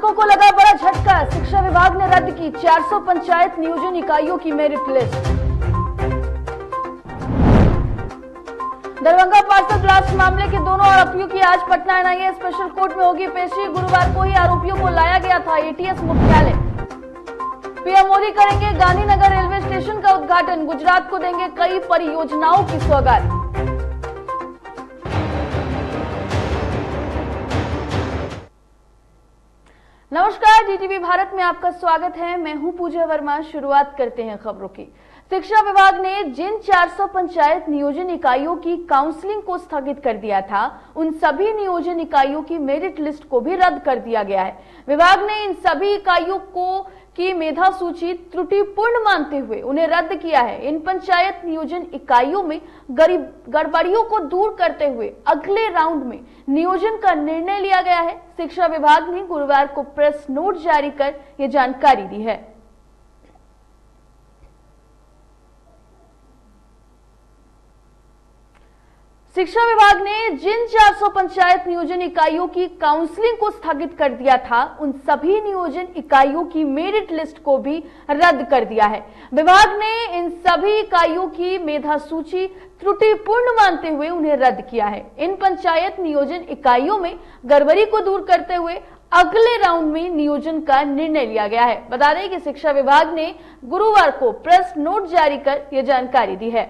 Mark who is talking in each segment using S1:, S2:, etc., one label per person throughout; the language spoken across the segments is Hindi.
S1: शिक्षकों को लगा बड़ा झटका। शिक्षा विभाग ने रद्द की 400 पंचायत नियोजन इकाइयों की merit list. Darbhanga parcel blast मामले के दोनों आरोपियों की आज पटना एनआईए स्पेशल कोर्ट में होगी पेशी। गुरुवार को ही आरोपियों को लाया गया था एटीएस मुख्यालय। पीएम मोदी करेंगे गांधीनगर रेलवे स्टेशन का उद्घाटन। गुजरात को देंगे कई परियोजनाओं की सौगात। नमस्कार, डीटीवी भारत में आपका स्वागत है। मैं हूं पूजा वर्मा। शुरुआत करते हैं खबरों की। शिक्षा विभाग ने जिन 400 पंचायत नियोजन इकाइयों की काउंसलिंग को स्थगित कर दिया था, उन सभी नियोजन इकाइयों की मेरिट लिस्ट को भी रद्द कर दिया गया है। विभाग ने इन सभी इकाइयों की मेधा सूची त्रुटिपूर्ण मानते हुए उन्हें रद्द किया है। इन पंचायत नियोजन इकाइयों में गड़बड़ियों को दूर करते हुए अगले राउंड में नियोजन का निर्णय लिया गया है। शिक्षा विभाग ने गुरुवार को प्रेस नोट जारी कर यह जानकारी दी है। शिक्षा विभाग ने जिन 400 पंचायत नियोजन इकाइयों की काउंसलिंग को स्थगित कर दिया था, उन सभी नियोजन इकाइयों की मेरिट लिस्ट को भी रद्द कर दिया है। विभाग ने इन सभी इकाइयों की मेधा सूची त्रुटिपूर्ण मानते हुए उन्हें रद्द किया है। इन पंचायत नियोजन इकाइयों में गड़बड़ी को दूर करते हुए अगले राउंड में नियोजन का निर्णय लिया गया है। बता दें कि शिक्षा विभाग ने गुरुवार को प्रेस नोट जारी कर यह जानकारी दी है।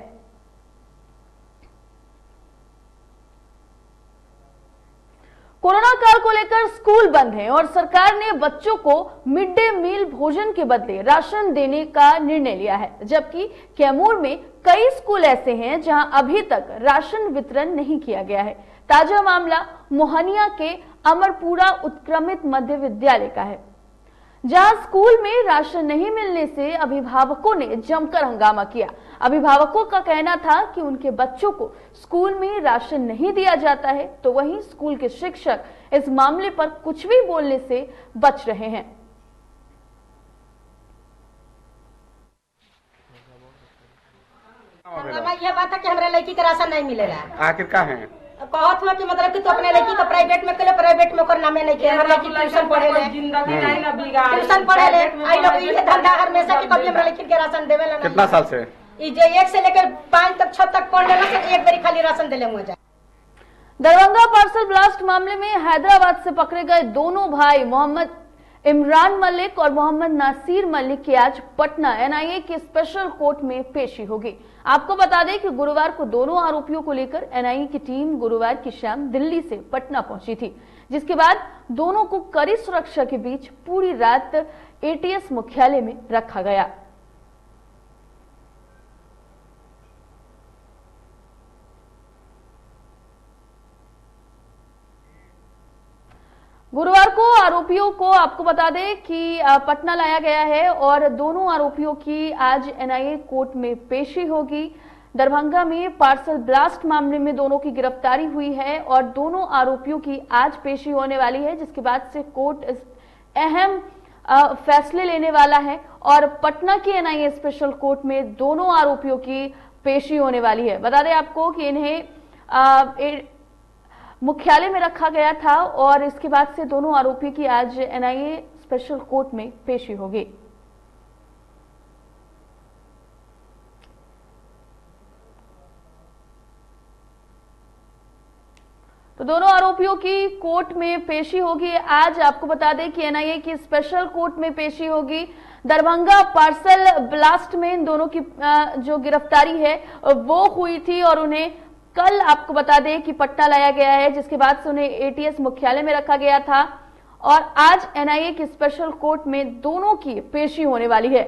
S1: कोरोना काल को लेकर स्कूल बंद हैं और सरकार ने बच्चों को मिड डे मील भोजन के बदले राशन देने का निर्णय लिया है, जबकि कैमूर में कई स्कूल ऐसे हैं जहां अभी तक राशन वितरण नहीं किया गया है। ताजा मामला मोहनिया के अमरपुरा उत्क्रमित मध्य विद्यालय का है, जहां स्कूल में राशन नहीं मिलने से अभिभावकों ने जमकर हंगामा किया। अभिभावकों का कहना था कि उनके बच्चों को स्कूल में राशन नहीं दिया जाता है, तो वहीं स्कूल के शिक्षक इस मामले पर कुछ भी बोलने से बच रहे हैं।
S2: हंगामा यह बात है कि हमारे लड़की का राशन नहीं मिलेगा।
S3: आखिर का है
S2: कहत हुआ कि मतलब कि तो अपने लड़की का प्राइवेट में करे, प्राइवेट में ओकर नामे नहीं के हमारे लड़की ट्यूशन पढ़े ले, ट्यूशन पढ़े ले। आई लोग ये धंधा हमेशा कि कभी हमारे लड़की के राशन देवे ला।
S3: कितना साल से
S2: जे 1 से लेकर 5 तक 6 तक पढ़ लेना से एक बारी खाली राशन देले हो जाए।
S1: दरभंगा पार्सल ब्लास्ट मामले में हैदराबाद से पकड़े गए दोनों भाई मोहम्मद इमरान मलिक और मोहम्मद नासिर मलिक की आज पटना एनआईए के स्पेशल कोर्ट में पेशी होगी। आपको बता दें कि गुरुवार को दोनों आरोपियों को लेकर एनआईए की टीम गुरुवार की शाम दिल्ली से पटना पहुंची थी, जिसके बाद दोनों को कड़ी सुरक्षा के बीच पूरी रात एटीएस मुख्यालय में रखा गया। गुरुवार को आरोपियों को आपको बता दें कि पटना लाया गया है और दोनों आरोपियों की आज एनआईए कोर्ट में पेशी होगी। दरभंगा में पार्सल ब्लास्ट मामले में दोनों की गिरफ्तारी हुई है और दोनों आरोपियों की आज पेशी होने वाली है, जिसके बाद से कोर्ट इस अहम फैसले लेने वाला है और पटना की एनआईए स्पेशल कोर्ट में दोनों आरोपियों की पेशी होने वाली है। बता दें आपको कि इन्हें मुख्यालय में रखा गया था और इसके बाद से दोनों आरोपी की आज एनआईए स्पेशल कोर्ट में पेशी होगी। तो दोनों आरोपियों की कोर्ट में पेशी होगी आज। आपको बता दें कि एनआईए की स्पेशल कोर्ट में पेशी होगी। दरभंगा पार्सल ब्लास्ट में इन दोनों की जो गिरफ्तारी है वो हुई थी और उन्हें कल आपको बता दें कि पटना लाया गया है, जिसके बाद से उन्हें एटीएस मुख्यालय में रखा गया था और आज एनआईए की स्पेशल कोर्ट में दोनों की पेशी होने वाली है।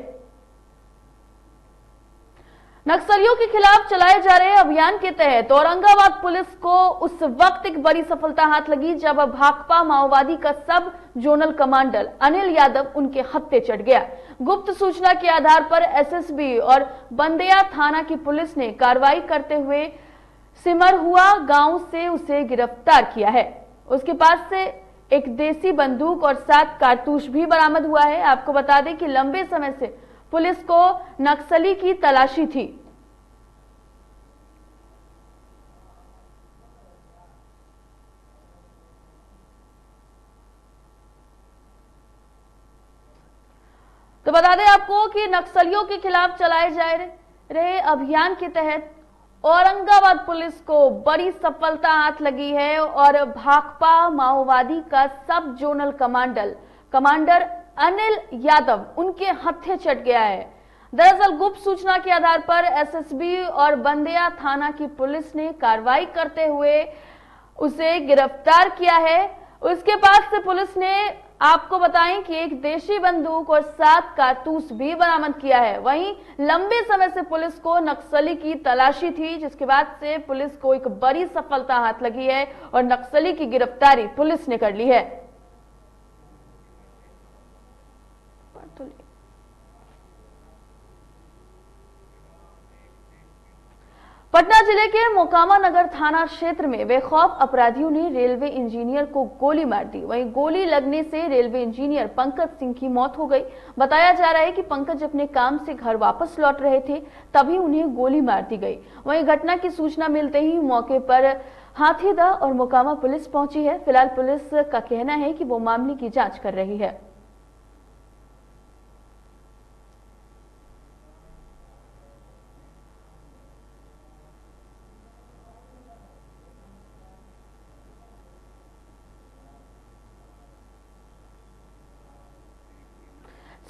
S1: नक्सलियों के खिलाफ चलाए जा रहे अभियान के तहत औरंगाबाद पुलिस को उस वक्त एक बड़ी सफलता हाथ लगी जब भाकपा माओवादी का सब जोनल कमांडर अनिल यादव उनके हत्थे चढ़ गया। गुप्त सूचना के आधार पर एसएसबी और बंदेया थाना की पुलिस ने कार्रवाई करते हुए सिमर हुआ गांव से उसे गिरफ्तार किया है। उसके पास से एक देसी बंदूक और 7 कारतूस भी बरामद हुआ है। आपको बता दें कि लंबे समय से पुलिस को नक्सली की तलाशी थी। तो बता दें आपको कि नक्सलियों के खिलाफ चलाए जा रहे अभियान के तहत औरंगाबाद पुलिस को बड़ी सफलता हाथ लगी है और भाकपा माओवादी का सब जोनल कमांडर अनिल यादव उनके हत्थे चढ़ गया है। दरअसल गुप्त सूचना के आधार पर एसएसबी और बंदेया थाना की पुलिस ने कार्रवाई करते हुए उसे गिरफ्तार किया है। उसके पास से पुलिस ने आपको बताएं कि एक देशी बंदूक और 7 कारतूस भी बरामद किया है। वहीं लंबे समय से पुलिस को नक्सली की तलाशी थी, जिसके बाद से पुलिस को एक बड़ी सफलता हाथ लगी है और नक्सली की गिरफ्तारी पुलिस ने कर ली है। पटना जिले के मोकामा नगर थाना क्षेत्र में बेखौफ अपराधियों ने रेलवे इंजीनियर को गोली मार दी। वहीं गोली लगने से रेलवे इंजीनियर पंकज सिंह की मौत हो गई। बताया जा रहा है कि पंकज अपने काम से घर वापस लौट रहे थे, तभी उन्हें गोली मार दी गई। वहीं घटना की सूचना मिलते ही मौके पर हाथीदह और मोकामा पुलिस पहुंची है। फिलहाल पुलिस का कहना है कि वो मामले की जांच कर रही है।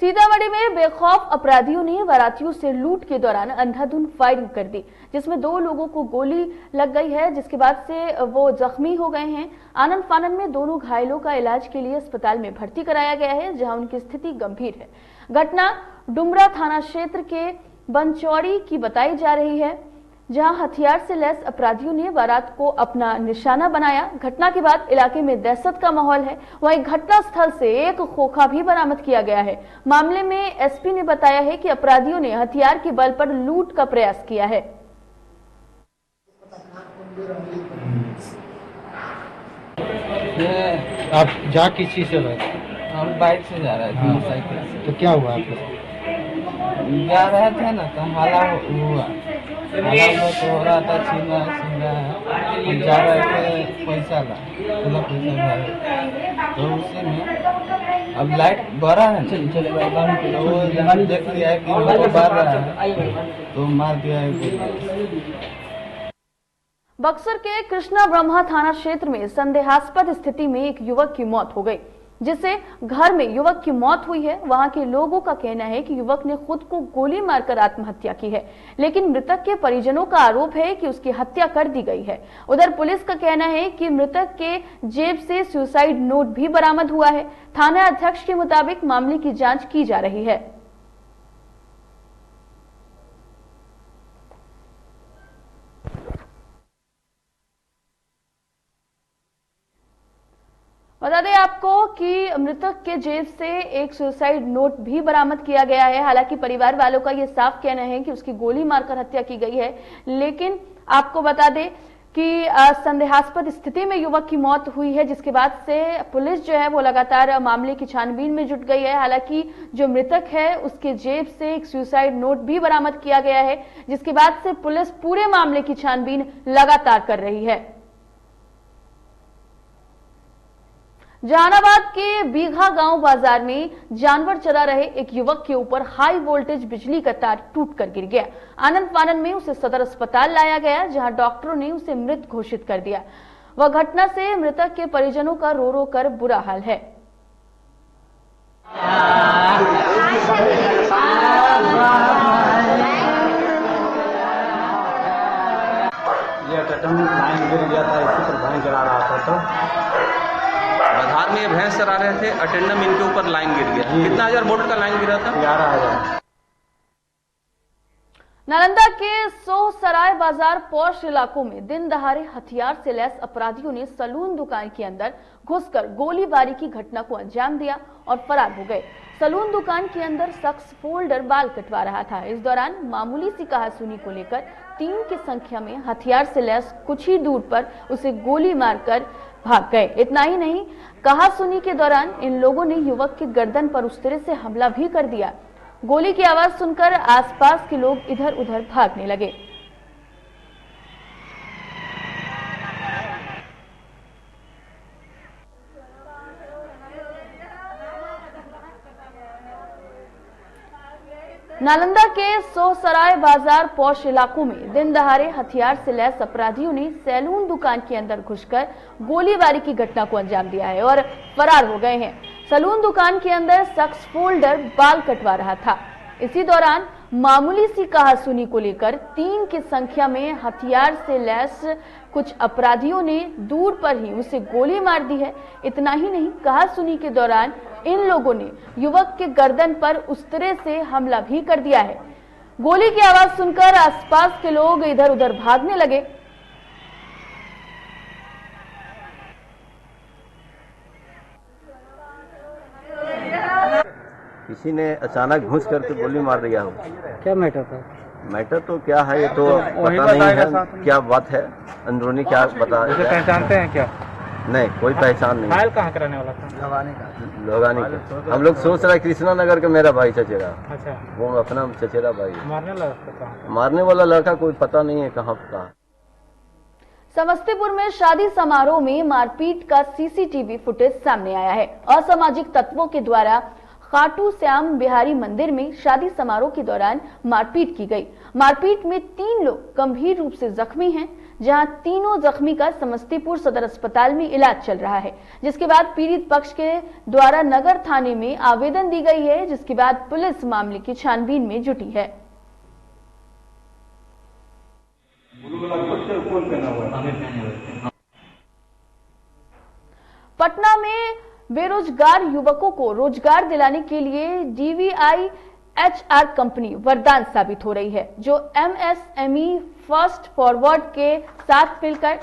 S1: सीतामढ़ी में बेखौफ अपराधियों ने बारातियों से लूट के दौरान अंधाधुंध फायरिंग कर दी, जिसमें 2 लोगों को गोली लग गई है, जिसके बाद से वो जख्मी हो गए हैं। आनन फानन में दोनों घायलों का इलाज के लिए अस्पताल में भर्ती कराया गया है, जहां उनकी स्थिति गंभीर है। घटना डुमरा थाना क्षेत्र के बनचौड़ी की बताई जा रही है, जहां हथियार से लैस अपराधियों ने बारात को अपना निशाना बनाया। घटना के बाद इलाके में दहशत का माहौल है। वहीं घटना स्थल से एक खोखा भी बरामद किया गया है। मामले में एसपी ने बताया है कि अपराधियों ने हथियार के बल पर लूट का प्रयास किया है।
S3: आप जा किस चीज से रहे?
S4: हम बाइक से जा रहे थे, साइकिल से।
S3: तो क्या हुआ आपके साथ?
S4: जा रहे थे ना, तो हाला हुआ तो हो रहा था, छीना है। हम जा रहे थे पैसा ला, पूरा पैसा भरे, तो उसी में अब लाइट बड़ा है ना, तो वो देख लिया कि वो बार रहा है, तो मार दिया है।
S1: बक्सर के कृष्णा ब्रह्मा थाना क्षेत्र में संदेहास्पद स्थिति में एक युवक की मौत हो गई, जिससे घर में युवक की मौत हुई है। वहां के लोगों का कहना है कि युवक ने खुद को गोली मारकर आत्महत्या की है, लेकिन मृतक के परिजनों का आरोप है कि उसकी हत्या कर दी गई है। उधर पुलिस का कहना है कि मृतक के जेब से सुसाइड नोट भी बरामद हुआ है। थाना अध्यक्ष के मुताबिक मामले की जांच की जा रही है। बता दें आपको कि मृतक के जेब से एक सुसाइड नोट भी बरामद किया गया है। हालांकि परिवार वालों का यह साफ कहना है कि उसकी गोली मारकर हत्या की गई है, लेकिन आपको बता दें कि संदेहास्पद स्थिति में युवक की मौत हुई है, जिसके बाद से पुलिस जो है वो लगातार मामले की छानबीन में जुट गई है। हालांकि जो मृतक है उसके जेब से एक सुसाइड नोट भी बरामद किया गया है, जिसके बाद से पुलिस पूरे मामले की छानबीन लगातार कर रही है। जहानाबाद के बीघा गांव बाजार में जानवर चरा रहे एक युवक के ऊपर हाई वोल्टेज बिजली का तार टूटकर गिर गया। आनंद फानन में उसे सदर अस्पताल लाया गया, जहां डॉक्टरों ने उसे मृत घोषित कर दिया। वह घटना से मृतक के परिजनों का रो रो कर बुरा हाल है।
S3: ये लाइन गिर गया था, इसी पर भैंस चला रहा था। तो
S5: बाजार में ये भैंस चरा रहे थे, अटेंडम इनके ऊपर लाइन गिर गया। कितना हजार वोल्ट का लाइन गिरा था?
S3: 11,000।
S1: नालंदा के सोहसराय बाजार पौष इलाकों में दिन दहाड़े हथियार से लैस अपराधियों ने सलून दुकान के अंदर घुसकर गोलीबारी की घटना को अंजाम दिया और फरार हो गए। सलून दुकान के अंदर शख्स फोल्डर बाल कटवा रहा था। इस दौरान मामूली सी कहासुनी को लेकर 3 की संख्या में हथियार से लैस कुछ ही दूर पर उसे गोली मारकर भाग गए। इतना ही नहीं, कहासुनी के दौरान इन लोगों ने युवक की गर्दन पर उस तरह से हमला भी कर दिया। गोली की आवाज सुनकर आसपास के लोग इधर उधर भागने लगे। नालंदा के सोहसराय बाजार पौष इलाकों में दिन दहाड़े हथियार से लैस अपराधियों ने सैलून दुकान के अंदर घुसकर गोलीबारी की घटना को अंजाम दिया है और फरार हो गए हैं। सैलून दुकान के अंदर शख्स फोल्डर बाल कटवा रहा था। इसी दौरान मामूली सी कहासुनी को लेकर 3 की संख्या में हथियार से लैस कुछ अपराधियों ने दूर पर ही उसे गोली मार दी है। इतना ही नहीं, कहासुनी के दौरान इन लोगों ने युवक के गर्दन पर उस तरह से हमला भी कर दिया है। गोली की आवाज सुनकर आसपास के लोग इधर उधर भागने लगे।
S6: किसी ने अचानक घुस करके गोली मार दिया हो।
S3: क्या मैटर था?
S6: मैटर तो क्या है ये तो पता नहीं है, क्या बात है अंदरूनी क्या बता।
S3: पहचानते हैं क्या?
S6: नहीं, कोई पहचान नहीं।
S3: फाइल कहाँ कराने वाला था?
S6: लोगानी का। हम लोग सोच रहे कृष्णा नगर का मेरा भाई चचेरा।
S3: अच्छा,
S6: वो अपना चचेरा भाई।
S3: मारने
S6: वाला लड़का कोई पता नहीं है कहाँ का।
S1: समस्तीपुर में शादी समारोह में मारपीट का सीसीटीवी फुटेज सामने आया है। असामाजिक तत्वों के द्वारा खाटू श्याम बिहारी मंदिर में शादी समारोह के दौरान मारपीट की गई। मारपीट में 3 लोग गंभीर रूप से जख्मी हैं, जहां तीनों जख्मी का समस्तीपुर सदर अस्पताल में इलाज चल रहा है। जिसके बाद पीड़ित पक्ष के द्वारा नगर थाने में आवेदन दी गई है, जिसके बाद पुलिस मामले की छानबीन में जुटी है। पटना में बेरोजगार युवकों को रोजगार दिलाने के लिए DVIHR कंपनी वरदान साबित हो रही है, जो MSME फर्स्ट फॉरवर्ड के साथ मिलकर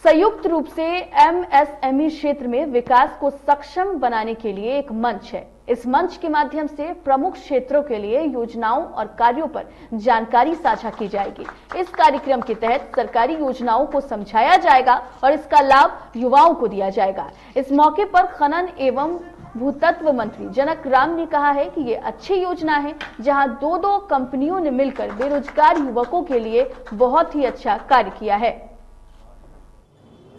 S1: संयुक्त रूप से MSME क्षेत्र में विकास को सक्षम बनाने के लिए एक मंच है। इस मंच के माध्यम से प्रमुख क्षेत्रों के लिए योजनाओं और कार्यों पर जानकारी साझा की जाएगी। इस कार्यक्रम के तहत सरकारी योजनाओं को समझाया जाएगा और इसका लाभ युवाओं को दिया जाएगा। इस मौके पर खनन एवं भूतत्व मंत्री जनक राम ने कहा है कि ये अच्छी योजना है, जहां 2 कंपनियों ने मिलकर बेरोजगार युवकों के लिए बहुत ही अच्छा कार्य किया है।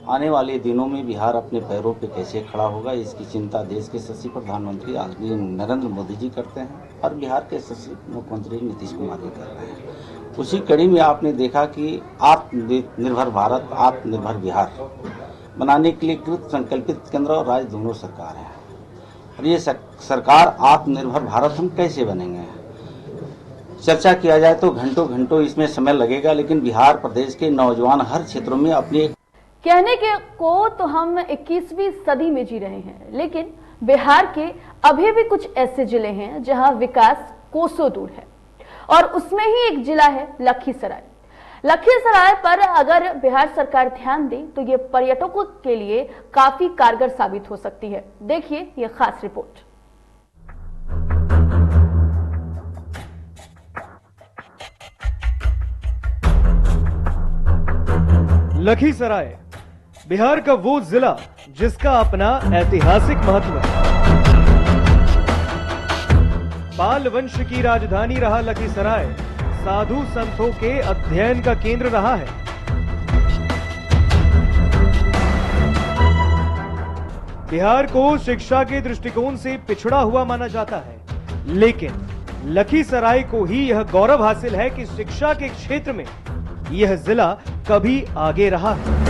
S7: आने वाले दिनों में बिहार अपने पैरों पे कैसे खड़ा होगा, इसकी चिंता देश के यशस्वी प्रधानमंत्री आदरणीय नरेंद्र मोदी जी करते हैं और बिहार के यशस्वी मुख्यमंत्री नीतीश कुमार जी कर रहे हैं। उसी कड़ी में आपने देखा कि आत्मनिर्भर भारत, आत्मनिर्भर बिहार बनाने के लिए कृत संकल्पित केंद्र और राज्य दोनों सरकार है। और ये सरकार आत्मनिर्भर भारत हम कैसे बनेंगे, चर्चा किया जाए तो घंटों इसमें समय लगेगा, लेकिन बिहार प्रदेश के नौजवान हर क्षेत्रों में अपने
S1: कहने के को तो हम 21वीं सदी में जी रहे हैं, लेकिन बिहार के अभी भी कुछ ऐसे जिले हैं जहां विकास कोसों दूर है और उसमें ही एक जिला है लखीसराय। लखीसराय पर अगर बिहार सरकार ध्यान दे तो ये पर्यटकों के लिए काफी कारगर साबित हो सकती है। देखिए ये खास रिपोर्ट।
S8: लखीसराय बिहार का वो जिला जिसका अपना ऐतिहासिक महत्व है। पाल वंश की राजधानी रहा लखीसराय साधु संतों के अध्ययन का केंद्र रहा है। बिहार को शिक्षा के दृष्टिकोण से पिछड़ा हुआ माना जाता है, लेकिन लखीसराय को ही यह गौरव हासिल है कि शिक्षा के क्षेत्र में यह जिला कभी आगे रहा है।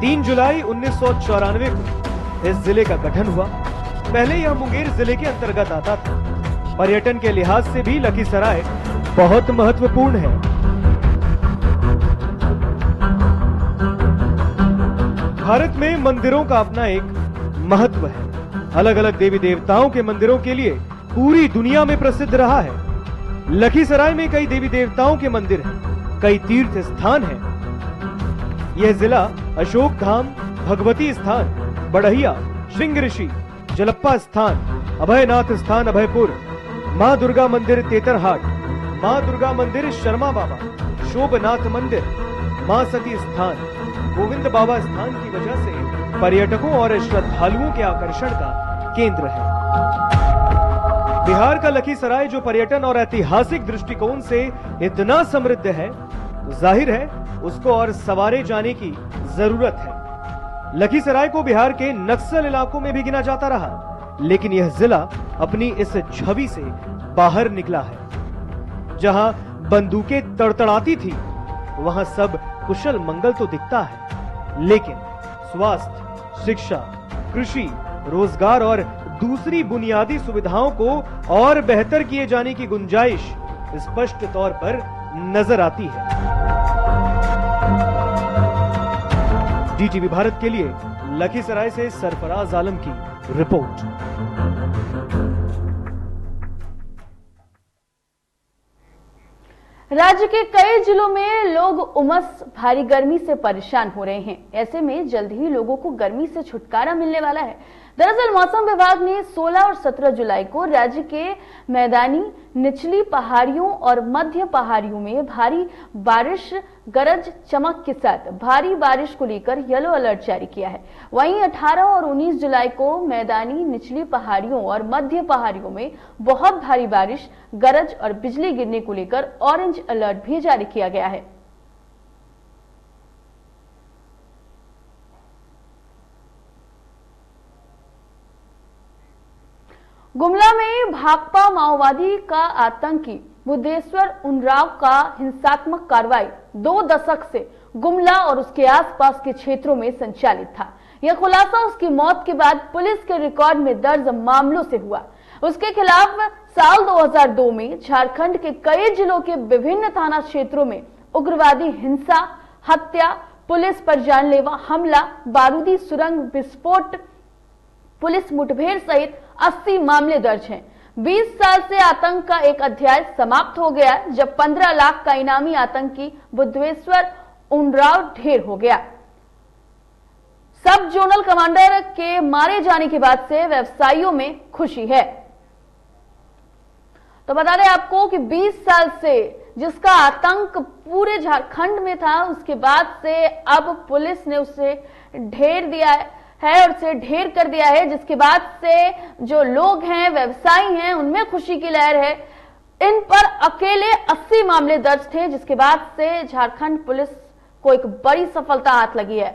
S8: 3 जुलाई 1994 को इस जिले का गठन हुआ। पहले यह मुंगेर जिले के अंतर्गत आता था। पर्यटन के लिहाज से भी लखीसराय बहुत महत्वपूर्ण है। भारत में मंदिरों का अपना एक महत्व है। अलग अलग देवी देवताओं के मंदिरों के लिए पूरी दुनिया में प्रसिद्ध रहा है। लखीसराय में कई देवी देवताओं के मंदिर हैं, कई तीर्थ स्थान हैं। यह जिला अशोक धाम, भगवती स्थान, बढ़हिया, श्रृंग ऋषि, जलप्पा स्थान, अभयनाथ स्थान अभयपुर, मां दुर्गा मंदिर तेतरहाट, मां दुर्गा मंदिर शर्मा बाबा, शोभनाथ मंदिर, मां सती स्थान, गोविंद बाबा स्थान की वजह से पर्यटकों और श्रद्धालुओं के आकर्षण का केंद्र है। बिहार का लखीसराय जो पर्यटन और ऐतिहासिक दृष्टिकोण से इतना समृद्ध है, जाहिर है उसको और सवारे जाने की जरूरत है। लखीसराय को बिहार के नक्सल इलाकों में भी गिना जाता रहा। लेकिन यह जिला अपनी इस छवि से बाहर निकला है। जहां बंदूकें तड़तड़ाती थी, वहां सब कुशल मंगल तो दिखता है, लेकिन स्वास्थ्य, शिक्षा, कृषि, रोजगार और दूसरी बुनियादी सुविधाओं को और बेहतर किए जाने की गुंजाइश स्पष्ट तौर पर नजर आती है। डीटीवी भारत के लिए लखीसराय से सरफराज आलम की रिपोर्ट।
S1: राज्य के कई जिलों में लोग उमस भारी गर्मी से परेशान हो रहे हैं। ऐसे में जल्द ही लोगों को गर्मी से छुटकारा मिलने वाला है। दरअसल मौसम विभाग ने 16 और 17 जुलाई को राज्य के मैदानी, निचली पहाड़ियों और मध्य पहाड़ियों में भारी बारिश, गरज चमक के साथ भारी बारिश को लेकर येलो अलर्ट जारी किया है। वहीं 18 और 19 जुलाई को मैदानी, निचली पहाड़ियों और मध्य पहाड़ियों में बहुत भारी बारिश, गरज और बिजली गिरने को लेकर ऑरेंज अलर्ट भी जारी किया गया है। गुमला में भाकपा माओवादी का आतंकी बुद्धेश्वर उरांव का हिंसात्मक कार्रवाई 2 दशक से गुमला और उसके आसपास के क्षेत्रों में संचालित था। यह खुलासा उसकी मौत के बाद पुलिस के रिकॉर्ड में दर्ज मामलों से हुआ। उसके खिलाफ साल 2002 में झारखंड के कई जिलों के विभिन्न थाना क्षेत्रों में उग्रवादी हिंसा, हत्या, पुलिस पर जानलेवा हमला, बारूदी सुरंग विस्फोट, पुलिस मुठभेड़ सहित 80 मामले दर्ज हैं। 20 साल से आतंक का एक अध्याय समाप्त हो गया, जब 15 लाख का इनामी आतंकी बुद्धेश्वर उरांव ढेर हो गया। सब जोनल कमांडर के मारे जाने के बाद से व्यवसायियों में खुशी है। तो बता दें आपको कि 20 साल से जिसका आतंक पूरे झारखंड में था, उसके बाद से अब पुलिस ने उसे ढेर दिया है और उसे ढेर कर दिया है, जिसके बाद से जो लोग हैं, व्यवसायी हैं, उनमें खुशी की लहर है। इन पर अकेले 80 मामले दर्ज थे, जिसके बाद से झारखंड पुलिस को एक बड़ी सफलता हाथ लगी है।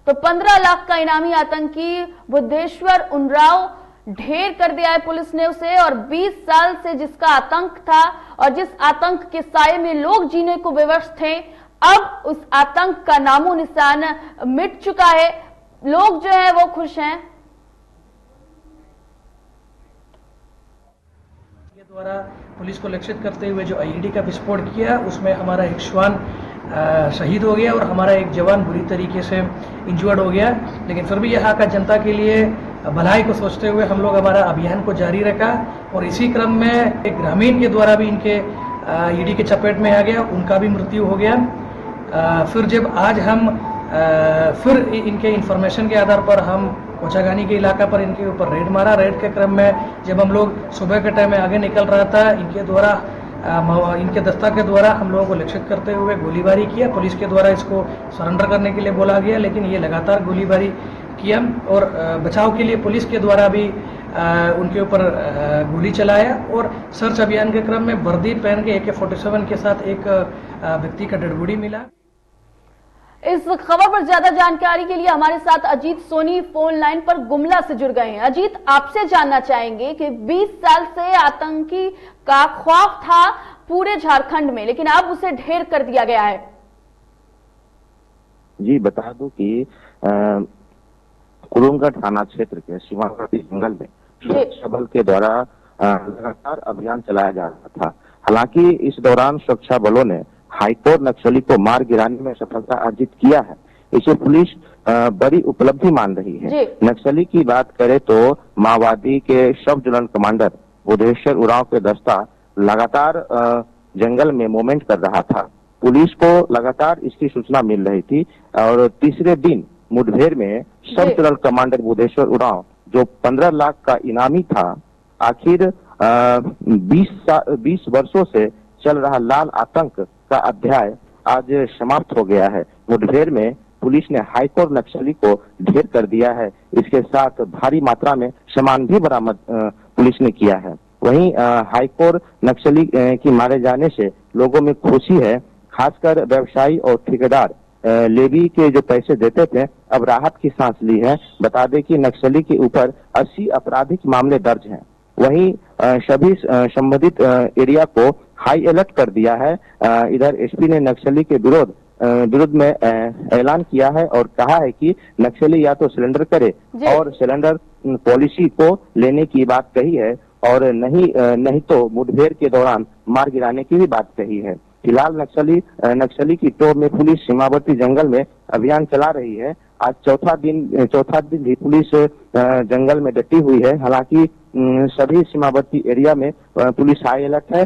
S1: तो 15 लाख का इनामी आतंकी बुद्धेश्वर उरांव ढेर कर दिया है पुलिस ने उसे, और 20 साल से जिसका आतंक था और जिस आतंक के साये में लोग जीने को विवश थे, अब उस आतंक का नामो निशान मिट चुका है। लोग जो है वो खुश हैं।
S9: ये द्वारा पुलिस को लक्षित करते हुए जो आईईडी का विस्फोट किया, उसमें हमारा एक श्वान शहीद हो गया और हमारा एक जवान बुरी तरीके से इंजर्ड हो गया। लेकिन फिर भी यहाँ का जनता के लिए भलाई को सोचते हुए हम लोग हमारा अभियान को जारी रखा, और इसी क्रम में एक ग्रामीण के द्वारा भी इनके ईडी के चपेट में आ गया, उनका भी मृत्यु हो गया। फिर जब आज हम फिर इनके इन्फॉर्मेशन के आधार पर हम कोचागानी के इलाका पर इनके ऊपर रेड मारा। रेड के क्रम में जब हम लोग सुबह के टाइम में आगे निकल रहा था, इनके द्वारा इनके दस्ता के द्वारा हम लोगों को लक्षित करते हुए गोलीबारी किया। पुलिस के द्वारा इसको सरेंडर करने के लिए बोला गया, लेकिन ये लगातार गोलीबारी किया, और बचाव के लिए पुलिस के द्वारा भी उनके ऊपर गोली चलाया। और सर्च अभियान के क्रम में वर्दी पहन के AK-47 के साथ एक व्यक्ति का डेड बॉडी मिला।
S1: इस खबर पर ज्यादा जानकारी के लिए हमारे साथ अजीत सोनी फोन लाइन पर गुमला से जुड़ गए हैं। अजीत, आपसे जानना चाहेंगे कि 20 साल से आतंकी का खौफ था पूरे झारखंड में, लेकिन अब उसे ढेर कर दिया गया है।
S10: जी बता दूं कि कुरुंगा थाना क्षेत्र के सीमावर्ती जंगल में सुरक्षा बल के द्वारा लगातार अभियान चलाया जा रहा था। हालांकि इस दौरान सुरक्षा बलों ने हाईकोर्ट नक्सली को मार गिराने में सफलता अर्जित किया है। इसे पुलिस बड़ी उपलब्धि मान रही है। नक्सली की बात करें तो माओवादी के सब जोनल कमांडर बुद्धेश्वर उरांव के दस्ता लगातार जंगल में मूवमेंट कर रहा था। पुलिस को लगातार इसकी सूचना मिल रही थी, और तीसरे दिन मुठभेड़ में सब जोनल कमांडर बुद्धेश्वर उरांव, जो 15 लाख का इनामी था, आखिर 20 वर्षों से चल रहा लाल आतंक का अध्याय आज समाप्त हो गया है। मुठभेड़ में पुलिस ने हाईकोर्ट नक्सली को ढेर कर दिया है। इसके साथ भारी मात्रा में सामान भी बरामद पुलिस ने किया है। वहीं हाईकोर्ट नक्सली की मारे जाने से लोगों में खुशी है, खासकर व्यवसायी और ठेकेदार लेवी के जो पैसे देते थे अब राहत की सांस ली है। बता दें कि नक्सली के ऊपर 80 आपराधिक मामले दर्ज हैं। वहीं सभी संबंधित एरिया को हाई अलर्ट कर दिया है। इधर एसपी ने नक्सली के विरुद्ध में ऐलान किया है और कहा है कि नक्सली या तो सरेंडर करे और सरेंडर पॉलिसी को लेने की बात कही है और नहीं तो मुठभेड़ के दौरान मार गिराने की भी बात कही है। फिलहाल नक्सली की टोर में पुलिस सीमावर्ती जंगल में अभियान चला रही है। आज चौथा दिन भी पुलिस जंगल में डटी हुई है। हालांकि सभी सीमावर्ती एरिया में पुलिस हाई अलर्ट है।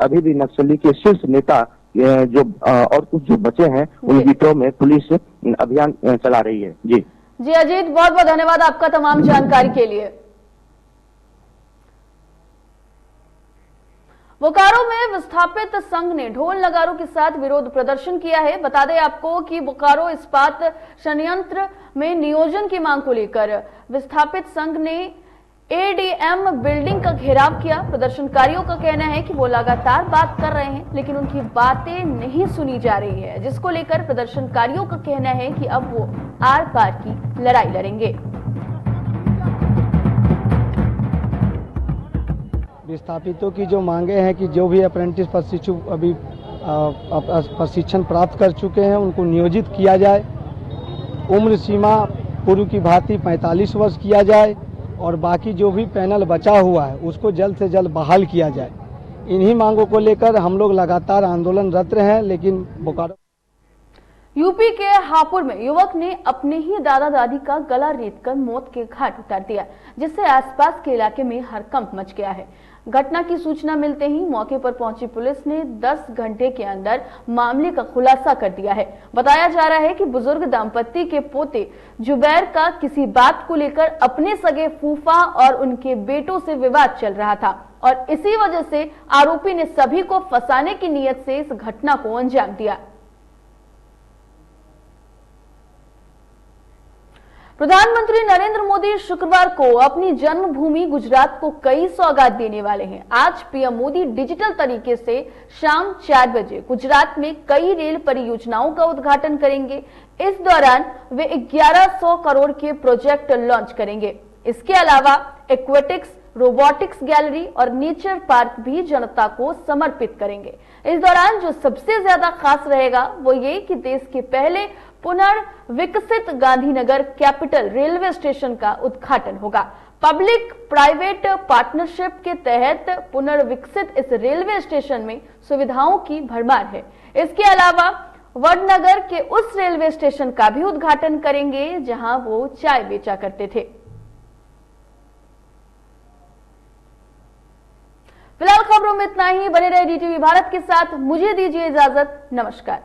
S10: अभी भी नक्सली के शीर्ष नेता जो और कुछ जो बचे हैं उनकी टोर में पुलिस अभियान चला रही है। जी
S1: अजीत, बहुत बहुत धन्यवाद आपका तमाम जानकारी के लिए। बोकारो में विस्थापित संघ ने ढोल नगारों के साथ विरोध प्रदर्शन किया है। बता दें आपको कि बोकारो इस्पात संयंत्र में नियोजन की मांग को लेकर विस्थापित संघ ने एडीएम बिल्डिंग का घेराव किया। प्रदर्शनकारियों का कहना है कि वो लगातार बात कर रहे हैं लेकिन उनकी बातें नहीं सुनी जा रही है, जिसको लेकर प्रदर्शनकारियों का कहना है कि अब वो आर पार की लड़ाई लड़ेंगे।
S11: विस्थापितों की जो मांगे हैं कि जो भी अप्रेंटिस प्रशिक्षु अभी प्रशिक्षण प्राप्त कर चुके हैं उनको नियोजित किया जाए। उम्र सीमा पूर्व की भांति 45 वर्ष किया जाए और बाकी जो भी पैनल बचा हुआ है उसको जल्द से जल्द बहाल किया जाए। इन्हीं मांगों को लेकर हम लोग लगातार आंदोलनरत हैं। लेकिन बोकारो
S1: यूपी के हापुड़ में युवक ने अपने ही दादा दादी का गला रेतकर मौत के घाट उतार दिया, जिससे आसपास के इलाके में हड़कंप मच गया है। घटना की सूचना मिलते ही मौके पर पहुंची पुलिस ने 10 घंटे के अंदर मामले का खुलासा कर दिया है। बताया जा रहा है कि बुजुर्ग दंपत्ति के पोते जुबैर का किसी बात को लेकर अपने सगे फूफा और उनके बेटों से विवाद चल रहा था और इसी वजह से आरोपी ने सभी को फंसाने की नीयत से इस घटना को अंजाम दिया। प्रधानमंत्री नरेंद्र मोदी शुक्रवार को अपनी जन्मभूमि गुजरात को कई सौगात देने वाले हैं। आज पीएम मोदी डिजिटल तरीके से शाम 4 बजे गुजरात में कई रेल परियोजनाओं का उद्घाटन करेंगे। इस दौरान वे 1100 करोड़ के प्रोजेक्ट लॉन्च करेंगे। इसके अलावा एक्वेटिक्स, रोबोटिक्स गैलरी और नेचर पार्क भी जनता को समर्पित करेंगे। इस दौरान जो सबसे ज्यादा खास रहेगा वो ये कि देश के पहले पुनर्विकसित गांधीनगर कैपिटल रेलवे स्टेशन का उद्घाटन होगा। पब्लिक प्राइवेट पार्टनरशिप के तहत पुनर्विकसित इस रेलवे स्टेशन में सुविधाओं की भरमार है। इसके अलावा वडनगर के उस रेलवे स्टेशन का भी उद्घाटन करेंगे जहां वो चाय बेचा करते थे। फिलहाल खबरों में इतना ही। बने रहे डीटीवी भारत के साथ। मुझे दीजिए इजाजत। नमस्कार।